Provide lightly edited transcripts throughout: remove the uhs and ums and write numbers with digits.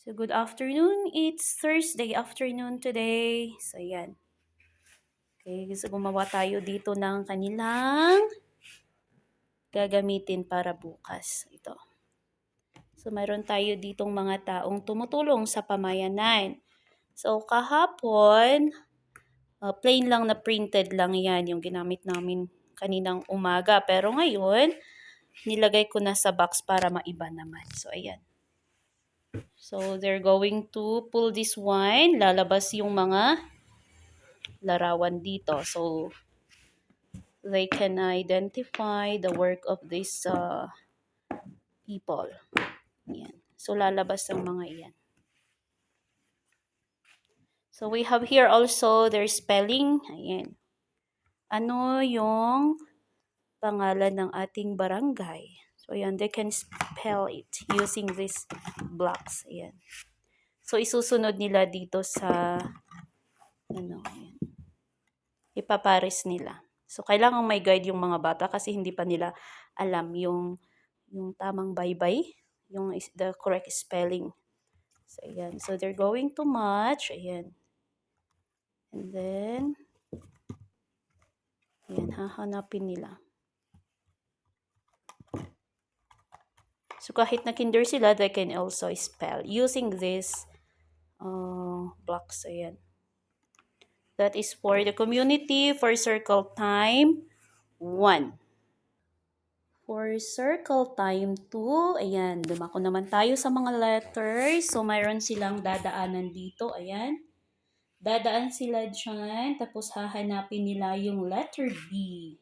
So, good afternoon. It's Thursday afternoon today. So, yan. Okay, so gumawa tayo dito ng kanilang gagamitin para bukas. Ito. So, mayroon tayo ditong mga taong tumutulong sa pamayanan. So, kahapon, plain lang na printed lang yan yung ginamit namin kaninang umaga. Pero ngayon, nilagay ko na sa box para maiba naman. So, ayan. So, they're going to pull this one. Lalabas yung mga larawan dito. So, they can identify the work of these people. Ayan. So, lalabas ang mga iyan. So, we have here also their spelling. Ayan. Ano yung pangalan ng ating barangay? So, ayan. They can spell it using these blocks. Ayan. So, isusunod nila dito sa ayan. Ipapares nila. So, kailangan may guide yung mga bata kasi hindi pa nila alam yung tamang baybay, yung the correct spelling. So, ayan. So, they're going to match. Ayan. And then, ayan, hahanapin nila. So, kahit na kinder sila, they can also spell using this blocks. Ayan. That is for the community for circle time 1. For circle time 2, ayan, dumako naman tayo sa mga letters. So, mayroon silang dadaanan dito, ayan. Dadaan sila dyan, tapos hahanapin nila yung letter B.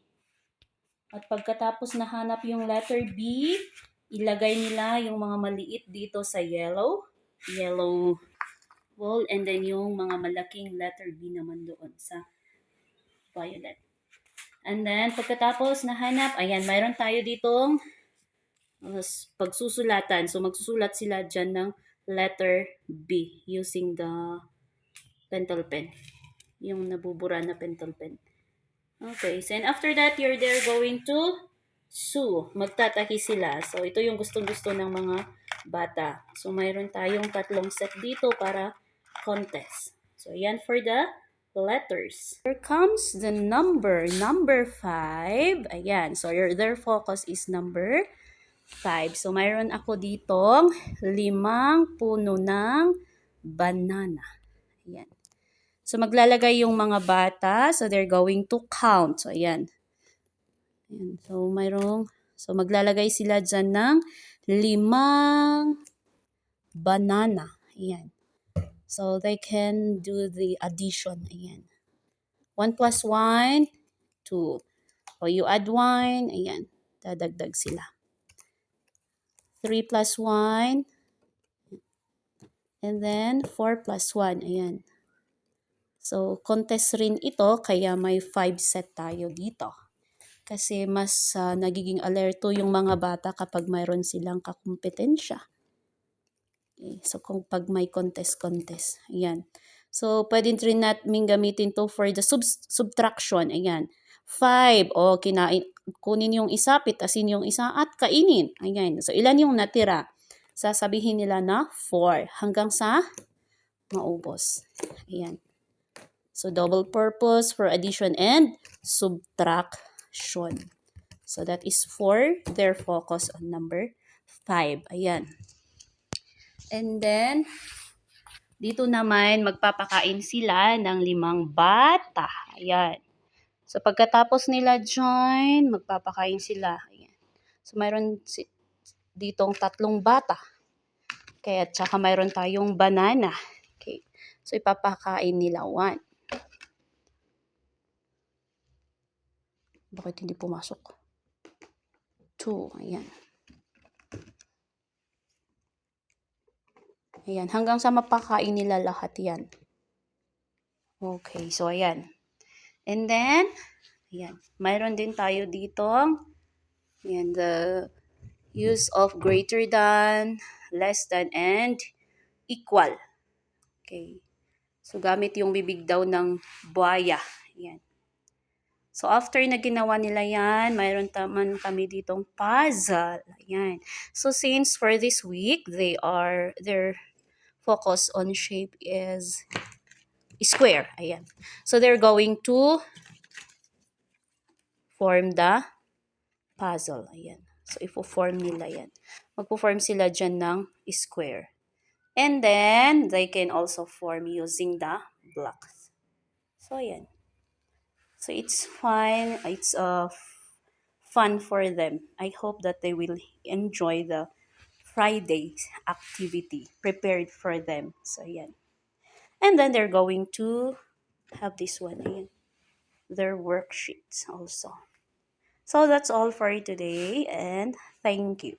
At pagkatapos nahanap yung letter B, ilagay nila yung mga maliit dito sa yellow ball, and then yung mga malaking letter B naman doon sa violet. And then, pagkatapos nahanap, ayan, mayroon tayo ditong pagsusulatan. So, magsusulat sila dyan ng letter B using the pentel pen. Yung nabubura na pentel pen. Okay, so and after that, they're going to sew. Magtataki sila. So, ito yung gustong-gusto ng mga bata. So, mayroon tayong 3 set dito para contest. So, yan for the letters. Here comes the number 5. Ayan, so their focus is number 5. So, mayroon ako ditong 5 puno ng banana. Ayan. So, maglalagay yung mga bata. So, they're going to count. So, ayan. Ayan. So, maglalagay sila dyan ng 5 banana. Ayan. So, they can do the addition. Ayan. 1 plus 1, 2. O, you add 1. Ayan. Dadagdag sila. 3 plus 1. And then, 4 plus 1. Ayan. So, contest rin ito, kaya may 5 set tayo dito. Kasi mas nagiging alerto yung mga bata kapag mayroon silang kakumpetensya. Okay. So, kung pag may contest. Ayan. So, pwede rin natin gamitin to for the subtraction. Ayan. 5. O, kunin yung isa, pitasin yung isa, at kainin. Ayan. So, ilan yung natira? Sasabihin nila na 4 hanggang sa maubos. Ayan. So, double purpose for addition and subtraction. So, that is for their focus on number 5. Ayan. And then, dito naman, magpapakain sila ng 5 bata. Ayan. So, pagkatapos nila dyan, magpapakain sila. Ayan. So, mayroon ditong 3 bata. Kaya, tsaka mayroon tayong banana. Okay. So, ipapakain nila 1. Bakit hindi pumasok? 2. Ayan. Ayan. Hanggang sa mapakain nila lahat yan. Okay. So, ayan. And then, ayan. Mayroon din tayo dito. Ayan. The use of greater than, less than, and equal. Okay. So, gamit yung bibig daw ng buhaya. Ayan. So, after na ginawa nila yan, mayroon naman kami ditong puzzle. Ayan. So, since for this week, their focus on shape is square. Ayan. So they're going to form the puzzle. Ayan. So ifo-form nila yan. Magpo-form sila dyan ng square. And then, they can also form using the blocks. So, ayan. So, it's fine. It's fun for them. I hope that they will enjoy the Friday activity prepared for them. So, ayan. And then, they're going to have this one. Ayan. Their worksheets also. So, that's all for today. And thank you.